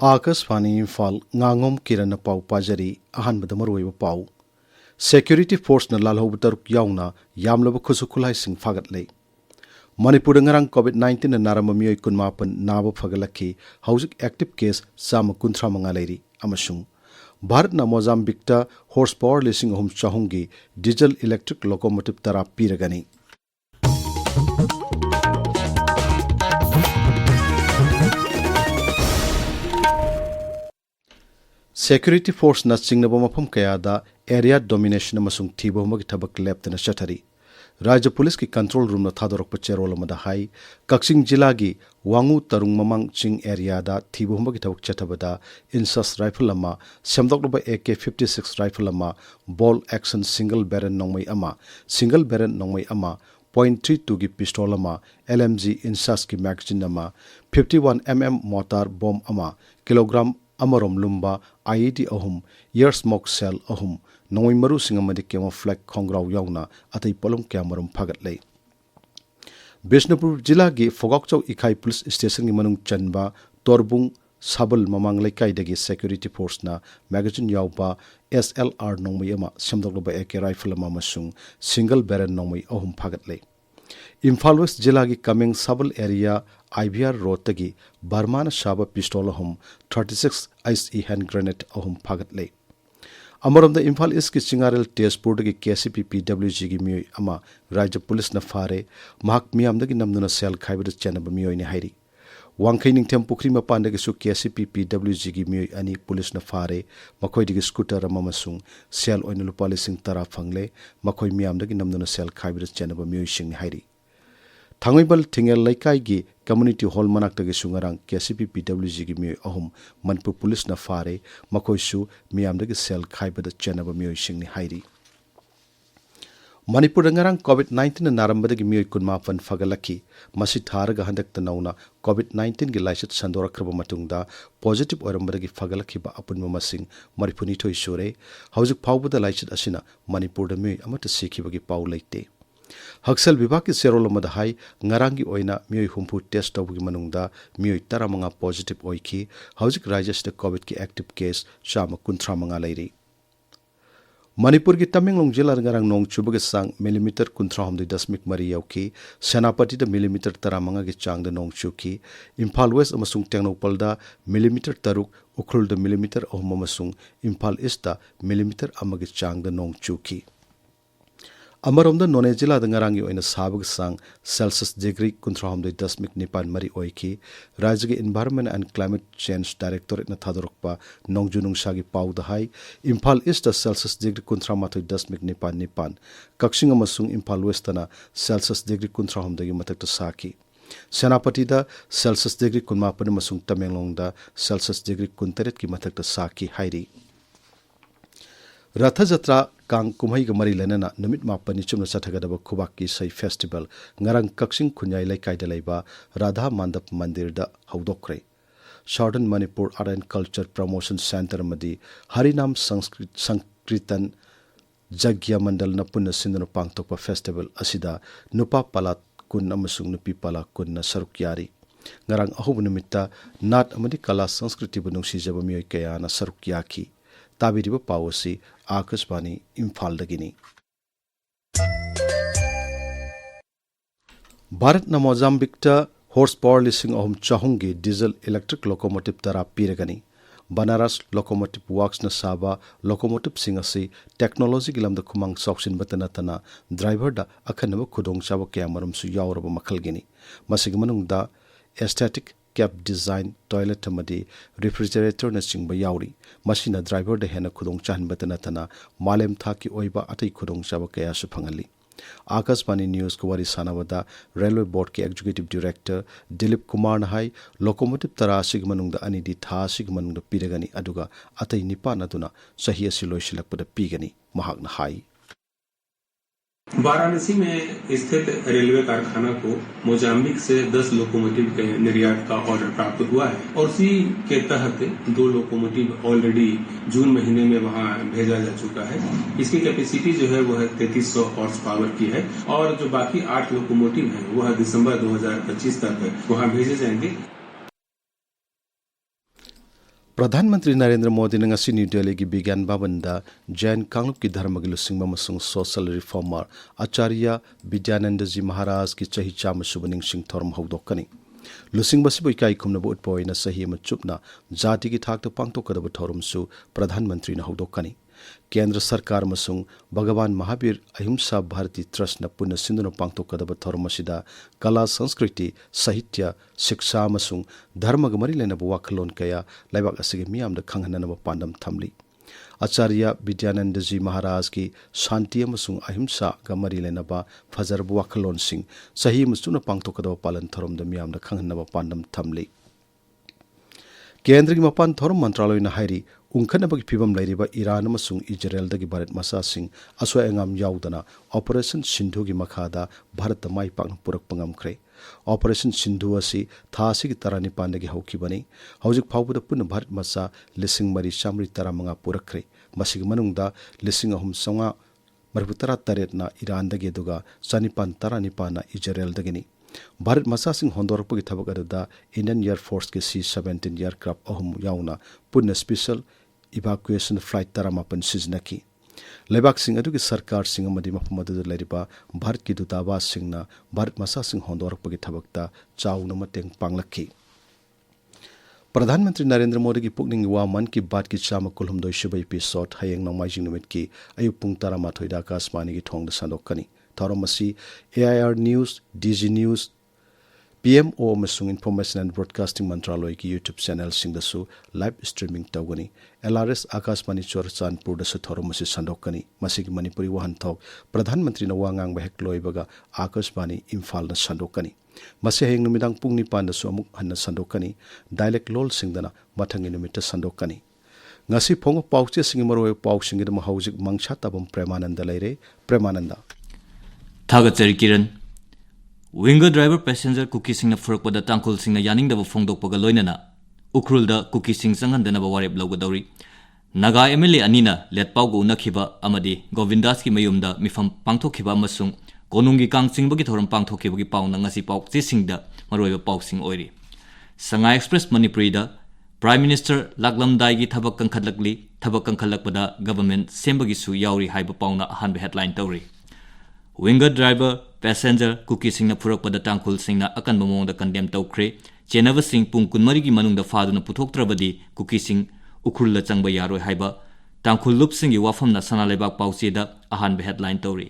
Akashvani Imphal Ngangom Kiran pau pajari ahanbada maruiba pau security force na lalhob taruk yauna yamlaba khusukhulai sing fagat Manipuri ngarang COVID-19 na narama miyoi kunmapan naba fagalaki hausik active case sama kunthra manga leiri amasung Bharat na Mozambique ta horsepower lising ahum chahungi diesel electric locomotive tara piragani Security force na singnaba mafam kayada area domination amasung thiba humagi thabak leptana chathari Raja Police ki control room na thadorok pacherol amada hai Kaksing jila gi Wangu Tarung Mamang Ching area da thiba humagi thabak chathabada insas rifle ama semdokloba AK-56 rifle ama ball action single barrel nongmai ama single barrel nongmai ama .32 gi pistol ama LMG insas ki magazine ama 51mm mortar bomb ama kilogram Amarom Lumba, IED ahum, Year Smoke Cell ahum, Noi Maru Singamadi Camouflage Kongrau Yauna, Atai Polum Camarum Pagatlay. Bishnupur Jila gi Fogokcho Ikai Police Station Manung Chanba, Torbung, Sabal Mamang Lekai Degi Security Force na, Magazine Yauba, SLR Nomayama, Samdogloba AK Rifle Mamasung, Single Barrel Nomay ahum Pagatlay. Imphal West Jila gi coming Sabal area IBR Road tagi Barmana Shaba pistol ahum 36 ICE hand grenade ahum pagatlay. Amaram the Imphal East ki Chingarel Tezpur tagi KCP PWG gi miyoi ama Raja Police na fare mahak miyam dagi namduna sel khaibada chanaba miyoi ni hairi. Wangkai ningthem pukri mapan dagi su KCP PWG gi miyoi ani police na fare makhoi dagi scooter amamasung sel oina lupa lising tara phangle makhoi miyam dagi namduna sel khaibada chanaba miyoi sing ni hairi. Thangibal Thingel Laikai gi community hall manak tagi sungarang KCP PWG gi miyoi ahum Manipur police na fare makoi su miyam dagi sel khaibada chanaba miyoi sing ni hairi. Manipur ngarang COVID-19 na narambada gi miyoi kunmapan fagalaki masi tharaga handak tanauna COVID-19 gi laisat sandora kraba matungda positive orambada gi fagalaki ba apun mamasing maripuni thoi sore haujik phawbada laisat asina Manipur da miyoi amata sikhiba gi pau leite. Haksal Vibhag ki serol amada hai ngarangi oina miyoi humpu test tawgi manungda miyoi taramanga positive oiki haujik rajas de COVID ki active case shama kunthra manga leiri. Manipur ki Tamenglong jila ngarang nong chubag sang millimeter kunthra hamdi 10 mari yauki Senapati da millimeter taramanga ki chang da nong chuki Imphal West amasung Tengnopal da millimeter taruk Ukhrul da millimeter ahum amasung Imphal East da millimeter amagi chang da nong chuki. Amarom da None jila da ngarangi oina sabag sang Celsius degree kunthra hamdi 10 nipan mari oiki Rajya Environment and Climate Change Directorate na thadorokpa nongjunung sagi pau da hai Imphal East da Celsius degree kunthra mathoi 10 nipan Kaksing amasung Imphal West na Celsius degree kunthra hamdi matak ta saki Senapati da Celsius degree kunmapan amasung Tamenglong da Celsius degree kunteret ki matak ta saki hairi Ratha Jatra Kang Kumhai Gamari Lenana Numit Mapani Chumna Sathagadaba Kubaki Sai Festival Ngarang Kaksing Kunyai Laikai Dalaiba Radha Mandap Mandir da Haudokre Southern Manipur Art and Culture Promotion Center Madi Harinam Sankritan Jagya Mandal na Punna Sindano Pangtokpa Festival Asida Nupa Palat Kun Amasung Nupi Pala Kun na Sarukyari Ngarang Ahub Numita Nat Amadi Kala Sanskriti Bunung Sijaba Miyoi Kaya na Sarukyaki Tabiriba Pawasi Akashvani Imphal dagini Bharat na Mozambique ta horsepower lising ahum chahungi diesel electric locomotive tara piragani Banaras Locomotive Works na saba locomotive singasi technology gilamda kumang sauksin batana tana driver da akhanaba khudong chaba kamarum su yawraba makhalgini masigmanung da aesthetic cab design toilet amadi refrigerator na chingba yauri machine driver da hena khudong chahan batana tana malem thaki oiba atai khudong chaba kaya su phangali Akashvani News ko wari sanawada Railway Board ke Executive Director Dilip Kumar Nahai locomotive tara sigmanung da ani di tha sigmanung da piragani aduga atai nipa naduna sahi asiloi silakpada pigani mahak na hai Varanasi में स्थित railway कारखाना को Mozambique से 10 locomotive के निर्यात का order प्राप्त हुआ है और उसी के तहत 2 लोकोमोटिव ऑलरेडी जून महीने में वहां भेजा जा चुका है। इसकी कैपेसिटी जो है वो है 3300 हॉर्स पावर की है और जो बाकी 8 लोकोमोटिव है वह दिसंबर 2025 तक वहां भेजे जाएंगे। प्रधानमंत्री नरेंद्र मोदी ने ngasi न्यू दिल्ली की विज्ञान भवन दा जैन कांगलुप की धर्म की लुसिंग मसुंग सोशल रिफॉर्मर आचार्य विद्यानंद जी महाराज की चही चाम सुबनिंग सिंह थोरम हौदोकनी लुसिंग बसिबु इकाई खुमनबु उत्पोइना सही म चुपना जाति की थाक तो पांगतोकदब थोरमसु प्रधानमंत्री न हौदोकनी केंद्र सरकार मसुंग भगवान महावीर अहिंसा भारती ट्रस्ट न पुनः सिंधुन पांगतोकदब थोरमसिदा कला संस्कृति साहित्य शिक्षा मसुंग धर्म मरी लेनब वाखलोन कया लाइबाक असगे मियामद खंगहननब पांडम थमली आचार्य विद्यानंद जी महाराज की शांति अमसुंग अहिंसा मरी लेनब फजरब वाखलोन सिंह सही मसुन पांगतोकदब पालन थोरमद मियामद खंगहनब पांडम थमली केंद्र की मपान थोरम मंत्रालय न हाइरी उंखनबगी फिबम लैरिबा ईरान अमसुंग इजराइलदगी भारत मसासिंग असोय अंगाम याउदना ऑपरेशन सिंधु की मखादा भारत माई पाक पुरक पंगमख्रे ऑपरेशन सिंधु असी थासी की तरह निपानदगी हौखिबनी हौजिक फाउबद पुन भारत मसा लिसिंग मरी चामरी तरा मंगा पुरख्रे मसिग मनुंगदा लिसिंग अहुम संगा मरबुतरा तरेतना ईरानदगी दुगा चनिपान तरा निपाना इजराइलदगिनी भारत मसासिंग होंदोरपगी थबक अदुदा इंडियन एयर फोर्स के C-17 एयरक्राफ्ट अहुम याउना पुन स्पेशल इवाक्युएशन फ्लाइट तरामापन सिजनकी लेबाक सिंह अदुगी सरकार सिंह अमदी मफम अदुदा लैरिबा भारत की दूतावास सिंहना भारत मसासिंग होंदोरपगी थबकता चाउना मतेंग पांगलखी प्रधानमंत्री नरेंद्र मोदी की पुकनिंग वा मन की बात की चाम कुलहुमदोय सुब एपिसोड हयेंग नोंमाइजिंग नुमित की अयुक पुंग 13 आकाशवाणी की थोंग संदोकनी थौरम मसी AIR news DG news PMO अमसुंग इन्फॉर्मेशन एंड ब्रॉडकास्टिंग मंत्रालय की यूट्यूब चैनल सिंगदसु लाइव स्ट्रीमिंग तौगनी LRS आकाशवाणी चोरचानपुर दसु थौरम मसी संदोकनी मसी की मणिपुरी वहनथौक प्रधानमंत्री न वांगांग बहेक लोइबगा आकाशवाणी इम्फाल न संदोकनी मसी हयेंग नुमिदांग पुंग 9 दसु अमुक हन्न संदोकनी डायलेक्ट लोल सिंगदना मथंगी नुमित संदोकनी ngasi phongo pauche singi maroi pausingi dam hauzik Mangsatabam Premananda leire Premananda थागतरी किरण विंगर ड्राइवर पैसेंजर कुकी सिंह फुरकपद तांकुल सिंह यानिंगदब फोंदोकपग लोइनना उखरुलद कुकी सिंह संगंदनब वारेप लौगदौरी नागा MLA अनिना लेटपाउगु उनखिबा अमदी गोविंदास की मयुमदा मिफम पांगथोखिबा अमसुंग कोनुंगी कांगसिंगबगी थोरम पांगथोखिबगी पाउना ngasi पाउचे सिंगदा मरोइबा पाउसिंग ओइरी संगा एक्सप्रेस मणिपुरीदा प्राइम मिनिस्टर लागलमदाई की थबक कंखलकली थबक कंखलकपदा गवर्नमेंट सेंबगिसु याउरी हाइबा पाउना अहानबे हेडलाइन तौरी विंगर ड्राइवर पैसेंजर कुकी सिंह फुरकपद तांकुल सिंह अकनब मोंग कंडेम तौख्रे चेनब सिंह पुंग 20 की मनुंग फादुना पुथोक्त्रबदी कुकी सिंह उखुल चंग यारोय हाइबा तांकुल लुप सिंह वाफम सना लेबाक पाउचेदा अहानबे हेडलाइन तौरी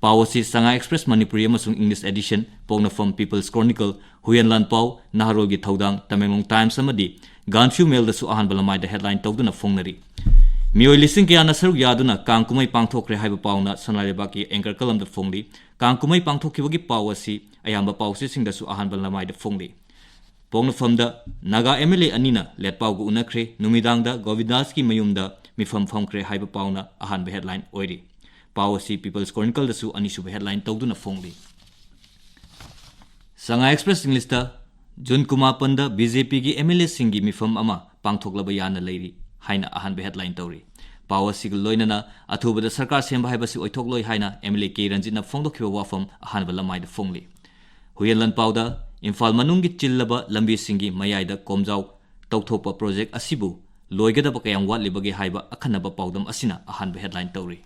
पावसी संगा एक्सप्रेस मणिपुरी अमसुंग इंग्लिश एडिशन पौनफम पीपल्स क्रॉनिकल हुयनलान पाउ नाहरोल की थौदांग तमेंगलोंग टाइम्स अमदी गांफू मेलदसु अहानबे लमाइदा हेडलाइन तौदुना फोंगनरी मियोय लिसिंग कयाना सरुक यादुना कांकुमै पांगथोखरे हाइबा पाउना सनालेबाकी एंकर कलमद फोंगली कांकुमै पांगथोखिबगी पावसी अयाम्बा पाउसेसिंगदसु अहानबा लमाइदा फोंगली पोंगनफमदा नागा MLA अनिना लेटपाउगु उनखरे नुमिदांगदा गोविंदास की मयुमदा मिफम फमखरे हाइबा पाउना अहानबा हेडलाइन ओइरी पावसी पीपल्स क्रॉनिकल दसु अनिसुब हेडलाइन तौदुना फोंगली संगा एक्सप्रेस इंग्लिशदा जून कुमापंदा BJP की MLA सिंगी मिफम अमा पांगथोकलबा याना लैरी हाइना अहानबे हेडलाइन तौरी पावसी लोइनना अथुबद सरकार सेंबा हाइबसी ओइथोकलोइ हाइना MLA के रंजितना फोंदोखिबा वाफम अहानबा लमाइदा फोंगली हुयलन पाउदा इम्फाल मनुंगी चिल्लबा लंबी सिंगी मयाइदा कोमजाउ तौथोपा प्रोजेक्ट असिबु लोइगदबा कयाम वाटलिबगे हाइबा अखनबा पाउदम असिना अहानबा हेडलाइन तौरी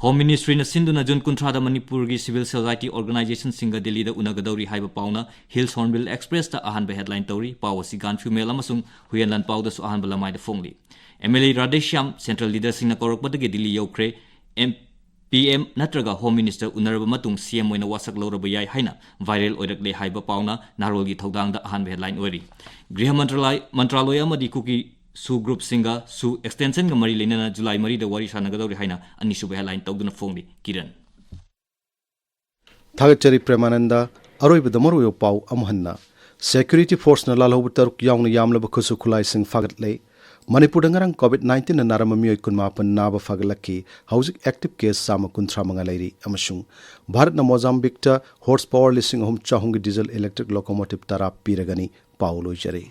होम मिनिस्ट्री न सिंधुना जून 19 मणिपुर की सिविल सोसाइटी ऑर्गेनाइजेशन सिंग दिल्ली दा उनगदौरी हाइबा पाउना हिल्स हॉर्नबिल एक्सप्रेस दा अहानबा हेडलाइन तौरी पावसी गानफ्यू मेल अमसुंग हुयनलान पाउदसु अहानबा लमाइदा फोंगली MLA राधेश्याम सेंट्रल लीडर सिंह कौरकपदगे दिल्ली यौख्रे PM नत्रगा होम मिनिस्टर उनरब मतुंग CM ओइना वासक लौरब याय हाइना वायरल ओइरकले हाइबा पाउना नारोलगी थौदांगदा अहानबा हेडलाइन ओइरी गृह मंत्रालय अमदी कुकी सु ग्रुप सिंगा सु एक्सटेंशन ग मरी लेना जुलाई मरी द वारी सानगदौरी हाइना अनिसुब हेडलाइन तौदुना फोंगली किरण थागचरी प्रेमानंदा अरोइबद मरोयो पाउ अमहन्ना सिक्योरिटी फोर्स न लालहौब तरुक याउन यामलब खुसु खुलाई सिंह फागतले मणिपुर नगरंग COVID-19 न नारम मियोय 19 नाब फागलकी हौजिक एक्टिव केस साम 13 मंगा लैरी अमसुंग भारत न मोजाम्बिक ता हॉर्स पावर लिसिंग हम चाहुंग डीजल इलेक्ट्रिक लोकोमोटिव तरा पीरगनी पाउ लोइजरे